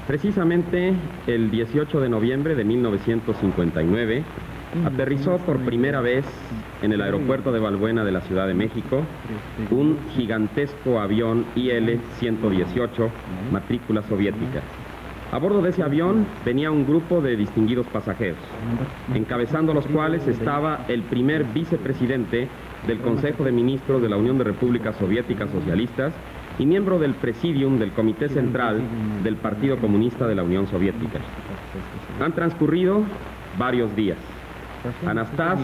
Precisamente el 18 de noviembre de 1959 aterrizó por primera vez en el aeropuerto de Balbuena de la Ciudad de México un gigantesco avión IL-118, matrícula soviética. A bordo de ese avión venía un grupo de distinguidos pasajeros, encabezando los cuales estaba el primer vicepresidente del Consejo de Ministros de la Unión de Repúblicas Soviéticas Socialistas y miembro del Presidium del Comité Central del Partido Comunista de la Unión Soviética. Han transcurrido varios días. Anastas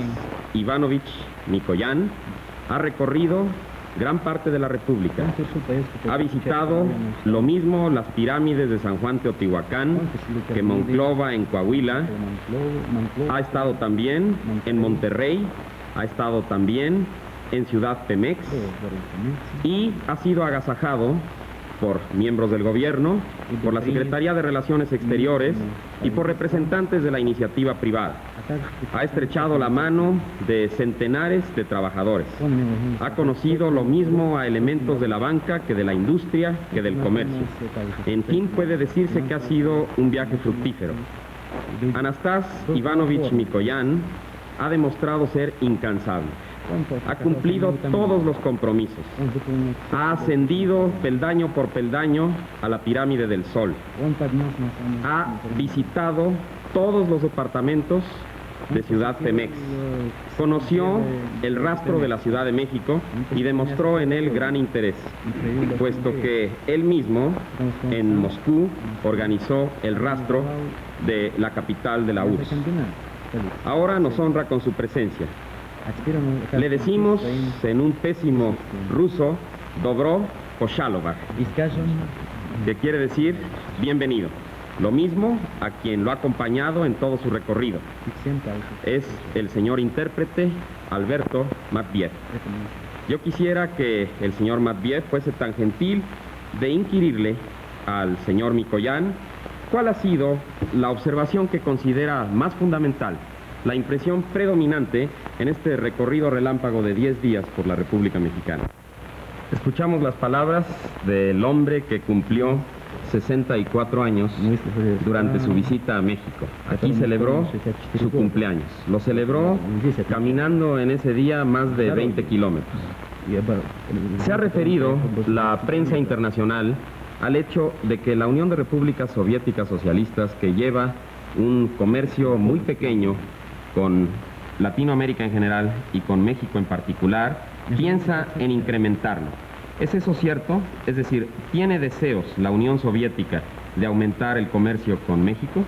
Ivanovich Mikoyan ha recorrido gran parte de la República. Ha visitado lo mismo las pirámides de San Juan Teotihuacán que Monclova en Coahuila. Ha estado también en Monterrey, ha estado también en Ciudad Pemex y ha sido agasajado por miembros del gobierno, por la Secretaría de Relaciones Exteriores y por representantes de la iniciativa privada. Ha estrechado la mano de centenares de trabajadores. Ha conocido lo mismo a elementos de la banca que de la industria, que del comercio. En fin, puede decirse que ha sido un viaje fructífero. Anastas Ivanovich Mikoyan ha demostrado ser incansable. Ha cumplido todos los compromisos. Ha ascendido peldaño por peldaño a la pirámide del Sol. Ha visitado todos los departamentos de Ciudad Pemex. Conoció el rastro de la Ciudad de México y demostró en él gran interés, puesto que él mismo en Moscú organizó el rastro de la capital de la URSS. Ahora nos honra con su presencia. Le decimos en un pésimo ruso, Dobro Poshalova, que quiere decir bienvenido. Lo mismo a quien lo ha acompañado en todo su recorrido. Es el señor intérprete Alberto Matveev. Yo quisiera que el señor Matveev fuese tan gentil de inquirirle al señor Mikoyan cuál ha sido la observación que considera más fundamental, la impresión predominante en este recorrido relámpago de 10 días por la República Mexicana. Escuchamos las palabras del hombre que cumplió 64 años durante su visita a México. Aquí celebró su cumpleaños. Lo celebró caminando en ese día más de 20 kilómetros. Se ha referido la prensa internacional al hecho de que la Unión de Repúblicas Soviéticas Socialistas, que lleva un comercio muy pequeño con Latinoamérica en general y con México en particular, piensa en incrementarlo. ¿Es eso cierto? Es decir, ¿tiene deseos la Unión Soviética de aumentar el comercio con México?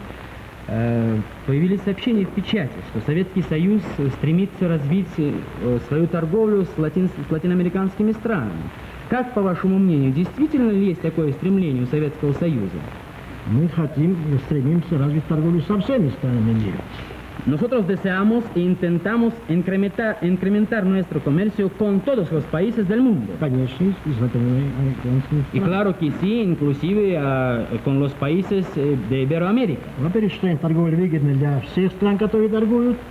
Появились сообщения в печати, что Советский Союз стремится развить свою торговлю с латиноамериканскими странами. Как, по вашему мнению, действительно ли есть такое стремление у Советского Союза? Мы стремимся развить торговлю со всеми странами мира. Nosotros deseamos e intentamos incrementar nuestro comercio con todos los países del mundo. Y claro que sí, inclusive con los países de Iberoamérica.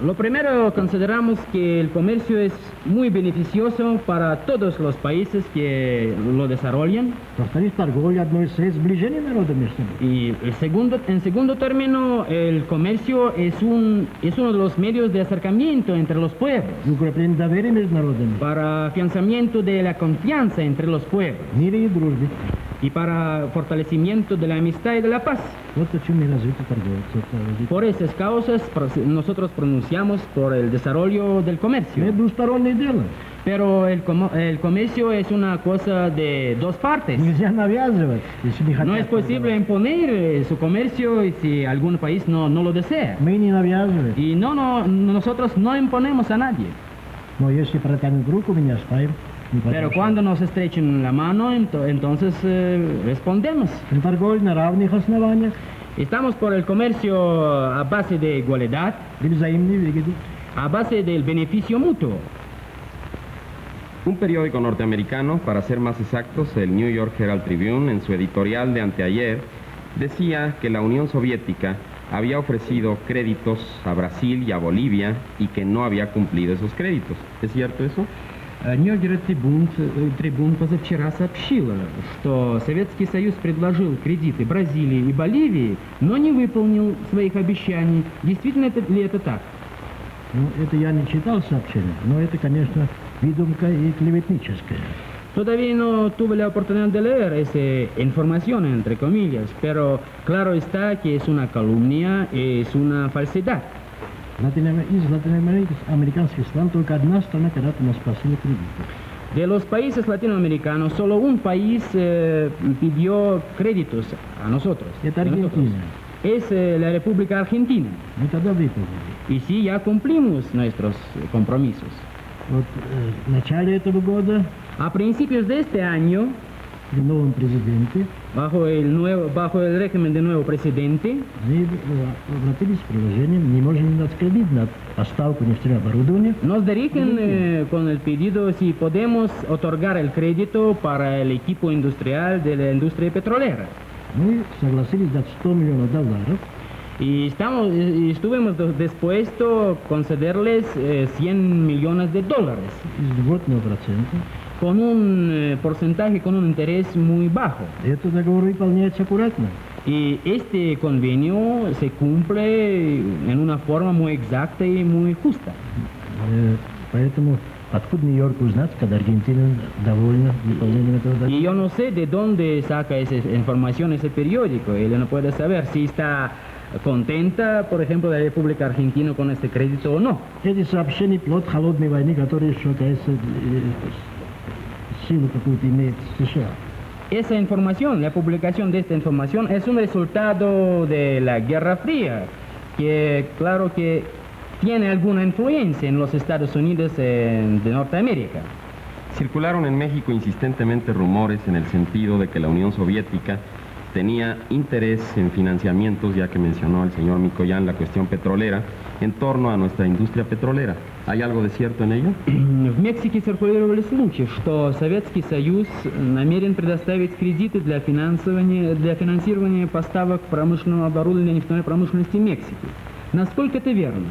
Lo primero, consideramos que el comercio es muy beneficioso para todos los países que lo desarrollan. Y en segundo término, el comercio es uno de los medios de acercamiento entre los pueblos, para afianzamiento de la confianza entre los pueblos y para fortalecimiento de la amistad y de la paz. Por esas causas nosotros pronunciamos por el desarrollo del comercio. Pero el comercio es una cosa de dos partes. No es posible imponer su comercio si algún país no lo desea. Y nosotros no imponemos a nadie. Pero cuando nos estrechen la mano, entonces respondemos. Estamos por el comercio a base de igualdad, a base del beneficio mutuo. Un periódico norteamericano, para ser más exactos, el New York Herald Tribune, en su editorial de anteayer, decía que la Unión Soviética había ofrecido créditos a Brasil y a Bolivia y que no había cumplido esos créditos. ¿Es cierto eso? Нью-Йорк Трибун позавчера сообщила, что Советский Союз предложил кредиты Бразилии и Боливии, но не выполнил своих обещаний. Действительно ли это так? Ну, это я не читал сообщение, но это, конечно, выдумка и клеветническая. Todavía no tuve la oportunidad de leer esa información, entre comillas, pero claro está que es una calumnia, es una falsedad. Из латиноамериканских стран только одна страна когда-то нас просила кредиты. De los países latinoamericanos, solo un país pidió créditos a nosotros. Это Аргентина. Es la República Argentina. Мы тогда выполнили. Y sí, ya cumplimos nuestros compromisos. Вот в начале этого года A principios de este año, при новом президенте bajo el régimen del nuevo presidente, мы обратились с предложением, не можем дать кредит на поставку нефтеоборудования. nos dirigen con el pedido si podemos otorgar el crédito para el equipo industrial de la industria petrolera. Мы согласились дать $100 миллионов. Y estuvimos dispuestos a concederles $100 millones Из льготного процента. con un porcentaje, con un interés muy bajo. Этот договор выполняется аккуратно. Y este convenio se cumple en una forma muy exacta y muy justa. Поэтому откуда Нью-Йорк узнать, когда Аргентина довольна выполнением этого договора? Y yo no sé de dónde saca esa información ese periódico. Él no puede saber si está contenta, por ejemplo, la República Argentina con este crédito o no. Эти сообщения плод холодной войны, которая еще, кажется, силу какую-то имеет США. Esa información, la publicación de esta información es un resultado de la Guerra Fría, que claro que tiene alguna influencia en los Estados Unidos de Norteamérica. Circularon en México insistentemente rumores en el sentido de que la Unión Soviética tenía interés en financiamientos, ya que mencionó el señor Mikoyan la cuestión petrolera, en torno a nuestra industria petrolera. ¿Hay algo de cierto en ello? В Мексике циркулировали слухи, что Советский Союз намерен предоставить кредиты для финансирования поставок промышленного оборудования нефтяной промышленности Мексики. Насколько это верно?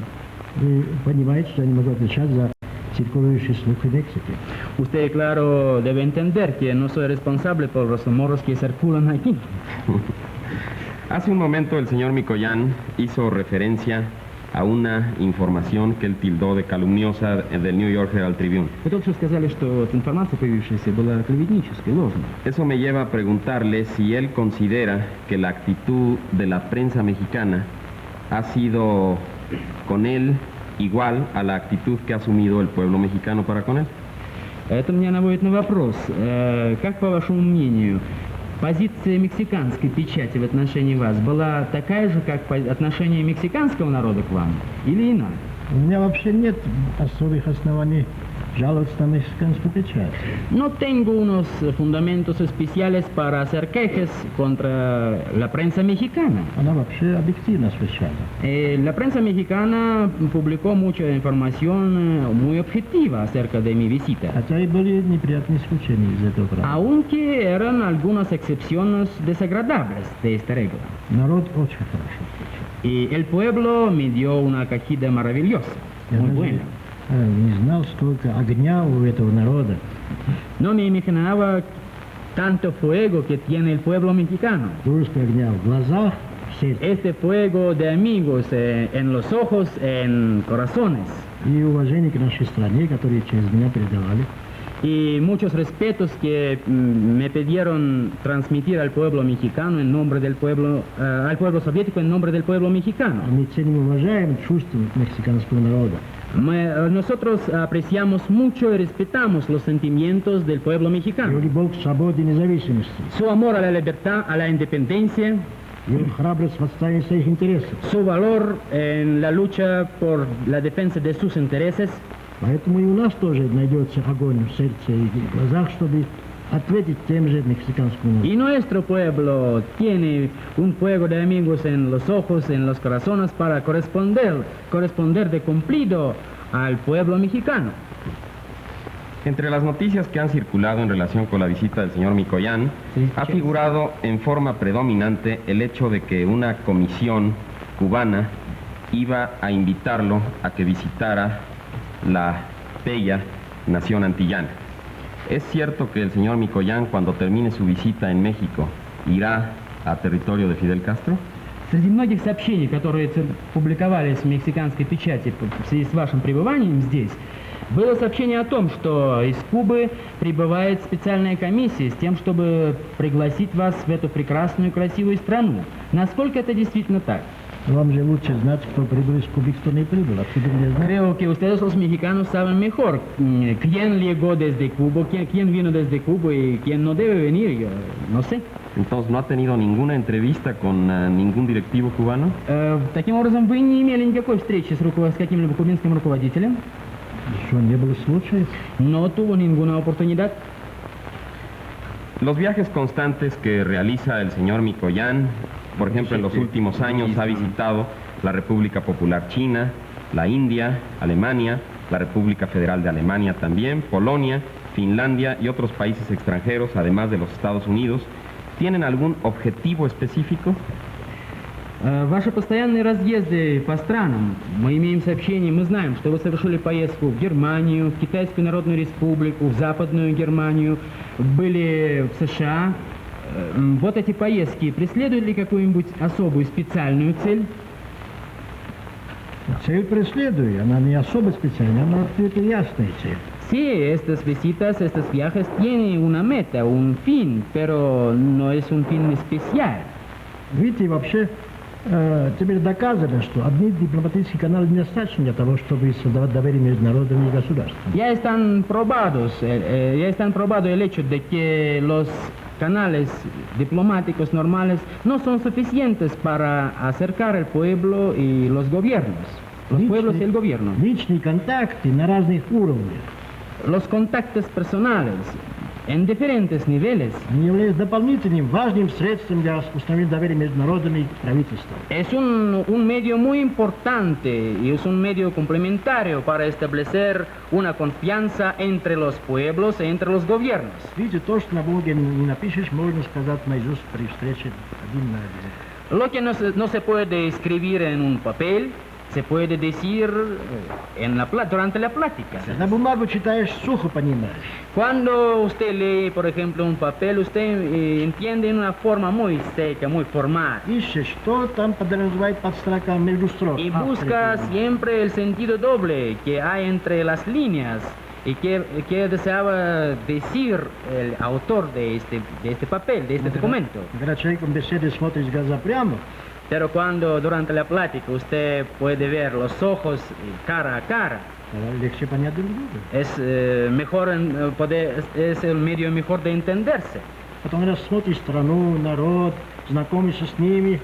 Вы понимаете, что я не могу отвечать за circulaющие слухи в Мексике. Usted, claro, debe entender que no soy responsable por los rumores que circulan aquí. Hace un momento el señor Mikoyan hizo referencia a una información que él tildó de calumniosa del New York Herald Tribune. Вы только что сказали, что эта информация, появившаяся, была клеветнической, ложной. Eso me lleva a preguntarle si él considera que la actitud de la prensa mexicana ha sido con él igual a la actitud que ha asumido el pueblo mexicano para con él. Это меня наводит на вопрос. Как, по вашему мнению, позиция мексиканской печати в отношении вас была такая же, как отношение мексиканского народа к вам, или иная? У меня вообще нет особых оснований жаловаться на мексиканскую печать. No tengo unos fundamentos especiales para hacer quejas contra la prensa mexicana. Она вообще объективно освещала. La prensa mexicana publicó mucha información muy objetiva acerca de mi visita. Хотя и были неприятные исключения из этого правила. Aunque eran algunas excepciones desagradables de esta regla. Народ очень хорошо. Y el pueblo me dio una acogida maravillosa, muy buena. Не знал, сколько огня у этого народа. No me imaginaba tanto fuego que tiene el pueblo mexicano. Дружеского огня в глазах, в сердце. Este fuego de amigos en los ojos, en corazones. И уважение к нашей стране, которые через меня передавали. Y muchos respetos que me pidieron transmitir al pueblo mexicano en nombre del pueblo, al pueblo soviético en nombre del pueblo mexicano. Мы ценим и уважаем чувства мексиканского народа. Nosotros apreciamos mucho y respetamos los sentimientos del pueblo mexicano. Его любовь к свободе и независимости. Su amor a la libertad, a la independencia. Его храбрость в отстаивании своих интересов. Su valor en la lucha por la defensa de sus intereses. Поэтому и у нас тоже найдется огонь в сердце и в глазах, чтобы ответить тем же мексиканскому народу. Y nuestro pueblo tiene un fuego de amigos en los ojos, en los corazones para corresponder de cumplido al pueblo mexicano. Entre las noticias que han circulado en relación con la visita del señor Mikoyan, ha figurado en forma predominante el hecho de que una comisión cubana iba a invitarlo a que visitara la Peya nación antillana. ¿Es cierto que el señor Mikoyan, cuando termine su visita en México, irá a territorio de Fidel Castro? Среди многих сообщений, которые публиковались в мексиканской печати в связи с вашим пребыванием здесь, было сообщение о том, что из Кубы прибывает специальная комиссия с тем, чтобы пригласить вас в эту прекрасную, красивую страну. Насколько это действительно так? Вам же лучше знать, кто прибыл из Кубы, кто не прибыл. Откуда мне знать? Creo que ustedes los mexicanos saben mejor quién llegó desde Cuba, quién vino desde Cuba y quién no debe venir, yo no sé. Entonces, ¿no ha tenido ninguna entrevista con ningún directivo cubano? Таким образом, вы не имели никакой встречи с каким-либо кубинским руководителем? Еще не было случая. No tuvo ninguna oportunidad. Los viajes constantes que realiza el señor Mikoyan, por ejemplo, en los últimos años ha visitado la República Popular China, la India, Alemania, la República Federal de Alemania también, Polonia, Finlandia y otros países extranjeros, además de los Estados Unidos. ¿Tienen algún objetivo específico? Ваши постоянные разъезды по странам, мы имеем сообщение, мы знаем, что вы совершили поездку в Германию, в Китайскую Народную Республику, в Западную Германию, были в США. Вот эти поездки преследуют ли какую-нибудь особую специальную цель? Цель преследую, она не особо специальная, она открыта ясная цель. Sí, estas visitas, estos viajes tienen una meta, un fin, pero no es un fin especial. Видите, вообще, теперь доказано, что одни дипломатические каналы недостаточно для того, чтобы создавать доверие между народами и государствами. Ya están probado el hecho de que los canales diplomáticos normales no son suficientes para acercar al pueblo y los gobiernos, los pueblos y el gobierno. Личные контакты на разных уровнях. Los contactos personales en diferentes niveles Они являются дополнительным важным средством для установления доверия между народами и правительством. es un medio muy importante y es un medio complementario para establecer una confianza entre los pueblos y entre los gobiernos. Видите, то, что на бумаге не напишешь, можно сказать наизусть при встрече один на один. Lo que no se puede escribir en un papel, se puede decir durante la plática. На бумагу читаешь, сухо понимаешь. Cuando usted lee, por ejemplo, un papel, usted entiende en una forma muy seca, muy formal. Ищешь, что там подразумевает под строками, между строк. Y busca siempre el sentido doble que hay entre las líneas y que deseaba decir el autor de este papel, de este documento. Когда человеком беседы смотришь в глаза прямо, Pero cuando durante la plática usted puede ver los ojos cara a cara, легче понять друг друга. es el medio mejor de entenderse. Потом раз смотришь страну, народ, знакомишься с ними,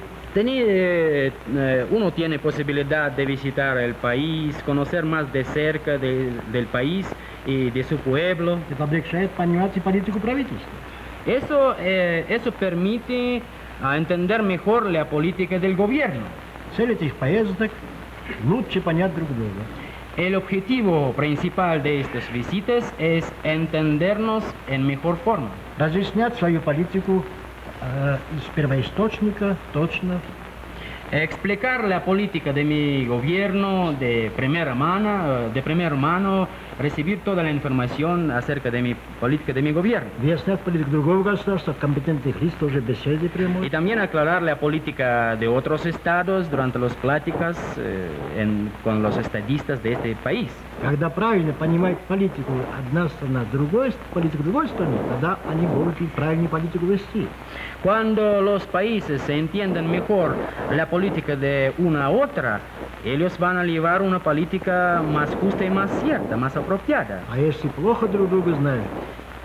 Uno tiene posibilidad de visitar el país, conocer más de cerca del país y de su pueblo. это облегчает понимать и политику правительства. Eso permite entender mejor la política del gobierno. Цель этих поездок – лучше понять друг друга. El objetivo principal de estas visitas es entendernos en mejor forma. Разъяснять свою политику из первоисточника точно. Explicar la política de mi gobierno de primera mano, recibir toda la información acerca de mi política de mi gobierno. Выяснять политику другого государства, компетентных лиц тоже беседы прямой. Y también aclarar la política de otros estados durante las pláticas con los estadistas de este país. Когда правильно понимает политику одна страна, политику другой страны, тогда они будут и правильную политику вести. Cuando los países se entienden mejor la política de una a otra, ellos van a llevar una política más justa y más cierta, más apropiada. А если плохо друг друга знают,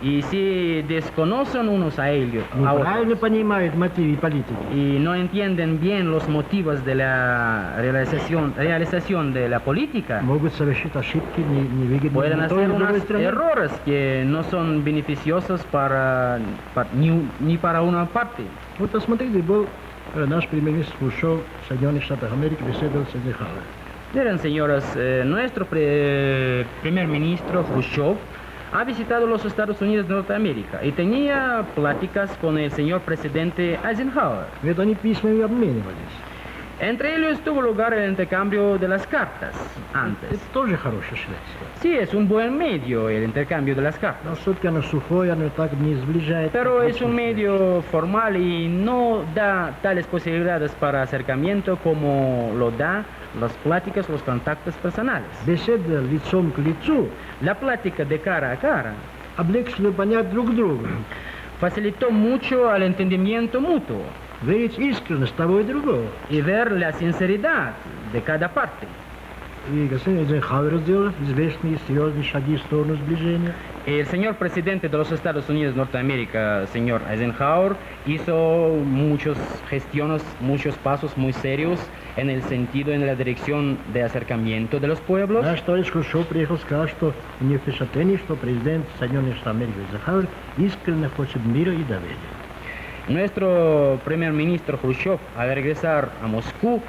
Y si desconocen unos a ellos, неправильно понимают мотивы политики, y no entienden bien los motivos de la realización de la política, могут совершить ошибки, невыгодные pueden ни той, hacer ни другой unos стране. errores que no son beneficiosos ni para una parte. Вот посмотрите, был наш премьер-министр Хрущев в Соединенных Штатах Америки, беседовал с Эйзенхауэром. Miren, señoras, nuestro primer ministro Khrushchev ha visitado los Estados Unidos de Norteamérica y tenía pláticas con el señor presidente Eisenhower. Ведь они письмами обменивались. Entre ellos tuvo lugar el intercambio de las cartas antes. Это тоже хорошее средство. Sí, es un buen medio el intercambio de las cartas. Но все-таки оно сухое, оно так не сближает. Pero как es un обычное. medio formal y no da tales posibilidades para acercamiento como lo da las pláticas, los contactos personales. Беседа лицом к лицу La plática de cara a cara облегчила понять друг друга. facilitó mucho al entendimiento mutuo Верить искренность того и другого. y ver la sinceridad de cada parte. И господин Эйзенхауэр сделал известные серьезные шаги в сторону сближения. El señor presidente de los Estados Unidos de Norteamérica, señor Eisenhower, hizo muchas gestiones, muchos pasos muy serios en el sentido, en la dirección de acercamiento de los pueblos. Наш товарищ Хрущев приехал, сказал, что у него впечатление, что президент Соединенных Штатов Америки Эйзенхауэр искренне хочет мира и доверия. Nuestro primer ministro Khrushchev, al regresar a Moscú,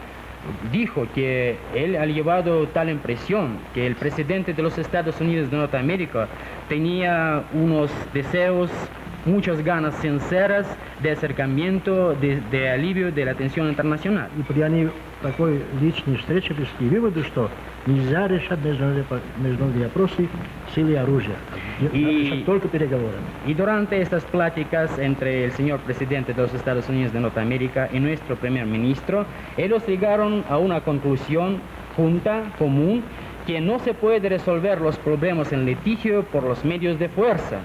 dijo que él ha llevado tal impresión que el presidente de los Estados Unidos de Norteamérica tenía unos deseos, muchas ganas sinceras de acercamiento, de alivio de la tensión internacional. И при они такой личной встрече пришли к выводу, что нельзя решать международные вопросы силой оружия. И- Только переговорами. Y durante estas pláticas entre el señor presidente de los Estados Unidos de Norteamérica y nuestro primer ministro, ellos llegaron a una conclusión junta, común, que no se puede resolver los problemas en litigio por los medios de fuerza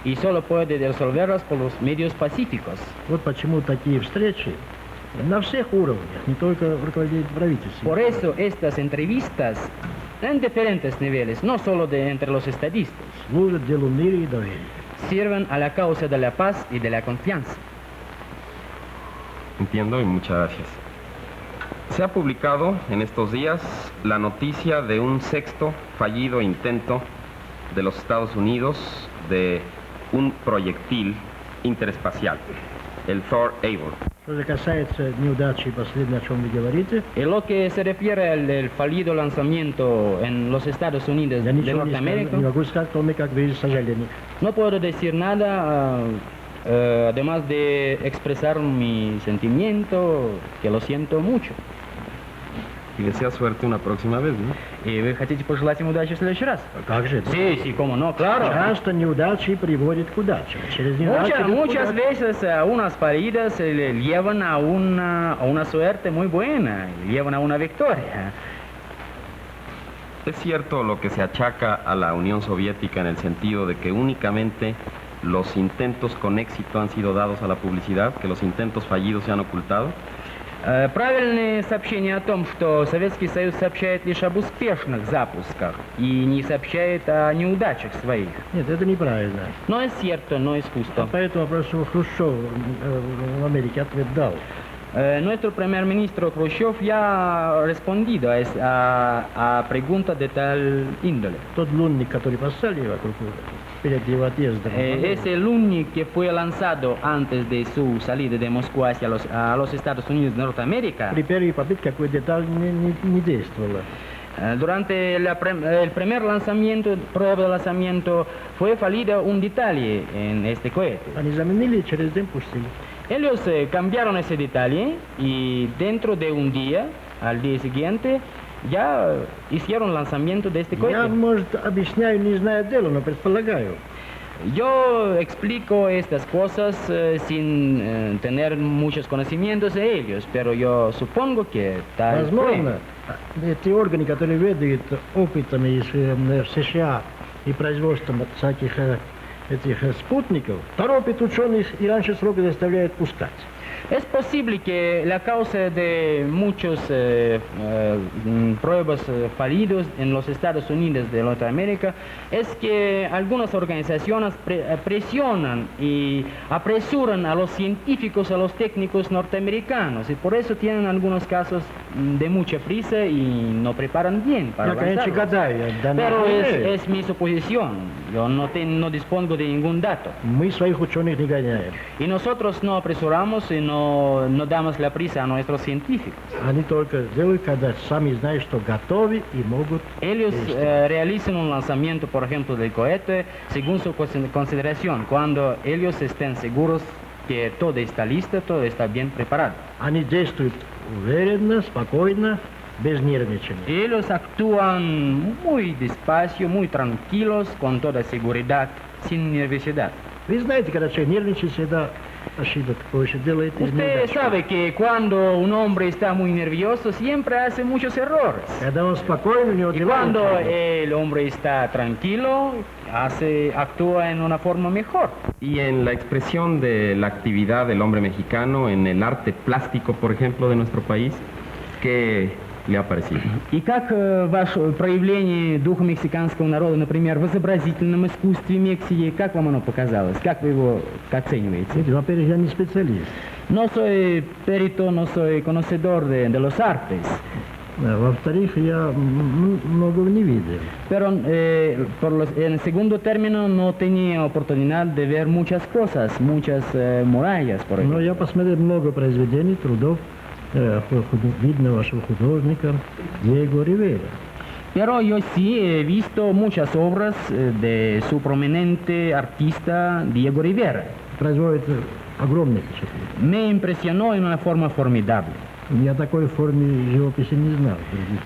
y solo puede resolverlos por los medios pacíficos. Вот почему такие встречи на всех уровнях, не только руководитель правительства. Por eso estas entrevistas en diferentes niveles, no solo entre los estadistas, служат делу мира и доверия. sirven a la causa de la paz y de la confianza. Entiendo y muchas gracias. Se ha publicado en estos días la noticia de un sexto fallido intento de los Estados Unidos de un proyectil interespacial, el Thor Able. Что же касается неудачи последнего, о чем вы говорите, En lo que se refiere al fallido lanzamiento en los Estados Unidos я de ничего не Norteamérica, могу сказать, кроме как выразить сожаление. no puedo decir nada además de expresar mi sentimiento, que lo siento mucho. Y desea suerte una próxima vez, ¿no? И вы хотите пожелать им удачи в следующий раз? Как же это? Sí, sí, cómo no, claro. Часто неудачи приводят к удаче. Через неудачу идут к Muchas удаче. veces unas fallidas le llevan a una suerte muy buena, llevan a una victoria. Es cierto lo que se achaca a la Unión Soviética en el sentido de que únicamente los intentos con éxito han sido dados a la publicidad, que los intentos fallidos se han ocultado. Правильное сообщение о том, что Советский Союз сообщает лишь об успешных запусках и не сообщает о неудачах своих. Нет, это неправильно. No es cierto, no es А justo. по этому вопросу Хрущев в Америке ответ дал. Nuestro primer ministro Khrushchev ya ha respondido a preguntas de tal índole. Тот лунник, который поставили вокруг перед его отъездом, Es el único que fue lanzado antes de su salida de Moscú hacia a los Estados Unidos de Norteamérica. при первой попытке какой деталь не действовала. Durante el primer lanzamiento, prueba de lanzamiento, fue fallido un detalle en este cohete. Они заменили и через день пустили. Ellos cambiaron ese detalle y dentro de un día, al día siguiente, ya hicieron lanzamiento de este Я, cohete. может, объясняю, не зная дела, но предполагаю. Yo explico estas cosas sin tener muchos conocimientos de ellos, pero yo supongo que tal fue. Возможно, эти органы, которые ведают опытами в США и производством всяких этих спутников, торопят ученых и раньше срока заставляют пускать. Es posible que la causa de muchos pruebas fallidos en los Estados Unidos de Norteamérica es que algunas organizaciones presionan y apresuran a los científicos, a los técnicos norteamericanos y por eso tienen algunos casos de mucha prisa y no preparan bien para Я, конечно, lanzarlos. гадаю, да Pero нахуй. es mi suposición, yo no dispongo de ningún dato. Мы своих ученых не гоняем. Y nosotros no apresuramos y no damos la prisa a nuestros científicos. Они только делают, когда сами знают, что готовы и могут Ellos действовать. realizan un lanzamiento, por ejemplo, del cohete según su consideración, cuando ellos estén seguros que todo está listo, todo está bien preparado. Они действуют уверенно, спокойно, без нервничания. Ellos actúan muy despacio, muy tranquilos, con toda seguridad, sin nerviosidad. Вы знаете, когда человек нервничает, всегда ошибок больше делает. Usted sabe que cuando un hombre está muy nervioso siempre hace muchos errores. Когда он спокойный, у него Y дела cuando лучше. el hombre está tranquilo, actúa en una forma mejor. Y en la expresión de la actividad del hombre mexicano, en el arte plástico, por ejemplo, de nuestro país, ¿qué le ha parecido? И как ваше проявление духа мексиканского народа, например, в изобразительном искусстве Мексики, как вам оно показалось? Как вы его оцениваете? Видите, во-первых, я не специалист. No soy perito, no soy conocedor de los artes, Во-вторых, я многого не видел. pero en el segundo término no tenía oportunidad de ver muchas cosas, muchas murallas, por Но ejemplo. я посмотрел много произведений, трудов видного художника Диего Ривера. Pero yo sí he visto muchas obras de su prominente artista Diego Rivera. Производит огромное впечатление. Me impresionó en una forma formidable. Я такой форме живописи не знал.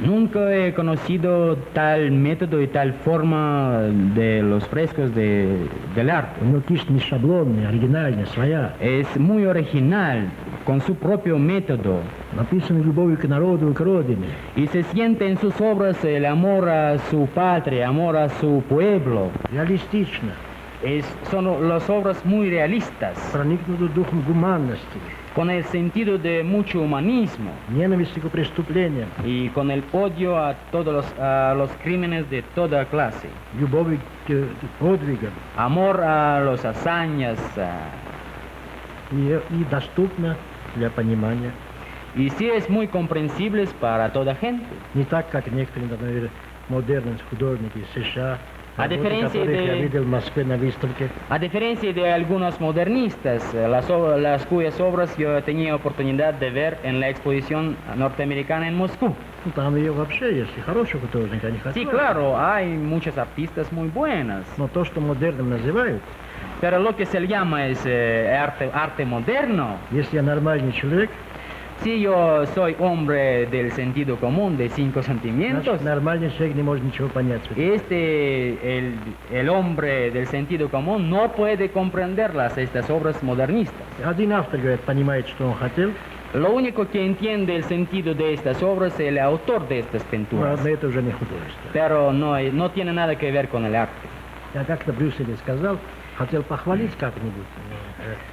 Nunca he conocido tal método y tal forma de los frescos del arte. У него кисть не шаблонная, оригинальная, своя. Es muy original, con su propio método. Написано любовью к народу и к родине. Y se siente en sus obras el amor a su patria, amor a su pueblo. Реалистично. Son las obras muy realistas, Проникнуто духом гуманности, con el sentido de mucho humanismo ненависти к преступлениям, y con el odio a todos los crímenes de toda clase. любовью к подвигам Amor a las hazañas. и доступно для понимания. Y sí es muy comprensible para toda gente. Не так, как некоторые, например, модерные художники из США, А работы дифференции которых я de- видел в Москве на выставке. A diferencia de algunos modernistas, las cuyas obras yo tenía oportunidad de ver en la exposición norteamericana en Moscú. Ну, там и вообще есть и хорошие художники, они хотят. Sí, claro, hay muchos artistas muy buenas, Но то, что модерным называют, pero lo que se le llama es arte moderno. если я нормальный человек, Si yo soy hombre del sentido común, de cinco sentimientos, значит, нормальный человек не может ничего понять. el hombre del sentido común no puede comprenderlas, estas obras modernistas. Один автор, говорит, понимает, что он хотел, Lo único que entiende el sentido de estas obras es el autor de estas но pinturas, это уже не художество. pero no tiene nada que ver con el arte. Я как-то в Брюсселе сказал, хотел похвалить как-нибудь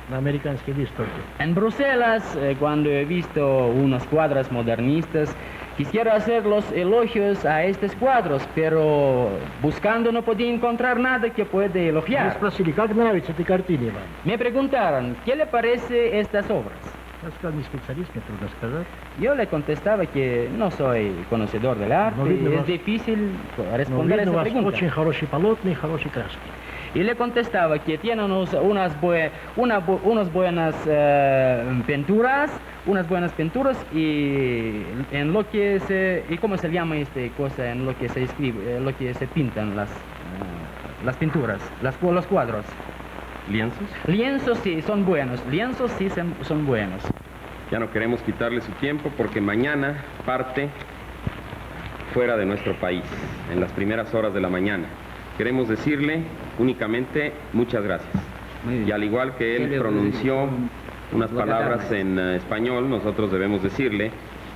на американской выставке. En Bruselas, cuando he visto unas cuadras modernistas, quisiera hacer los elogios a estos cuadros, pero buscando no podía encontrar nada que pueda Мне elogiar. спросили, как нравится этой картине вам? Me preguntaron, ¿qué le parece estas obras? Я сказал, не специалист, мне трудно сказать. Yo le contestaba que no soy conocedor del arte, No, видно es вас- difícil Но responder a видно, у esa вас pregunta. очень хорошие полотна и хорошие краски. Y le contestaba que tiene unas buenas pinturas y en lo que y cómo se llama esta cosa en lo que se escribe, lo que se pintan las pinturas, los cuadros. ¿Lienzos? Lienzos sí son buenos, lienzos sí son buenos. Ya no queremos quitarle su tiempo porque mañana parte fuera de nuestro país, en las primeras horas de la mañana. Queremos decirle únicamente muchas gracias. Muy bien. Y al igual que él pronunció unas palabras en español, nosotros debemos decirle,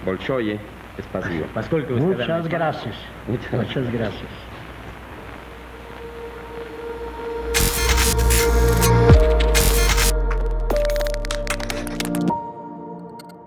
Bolshoye, es pasivo. Поскольку Muchas gracias. Muchas Muchas gracias.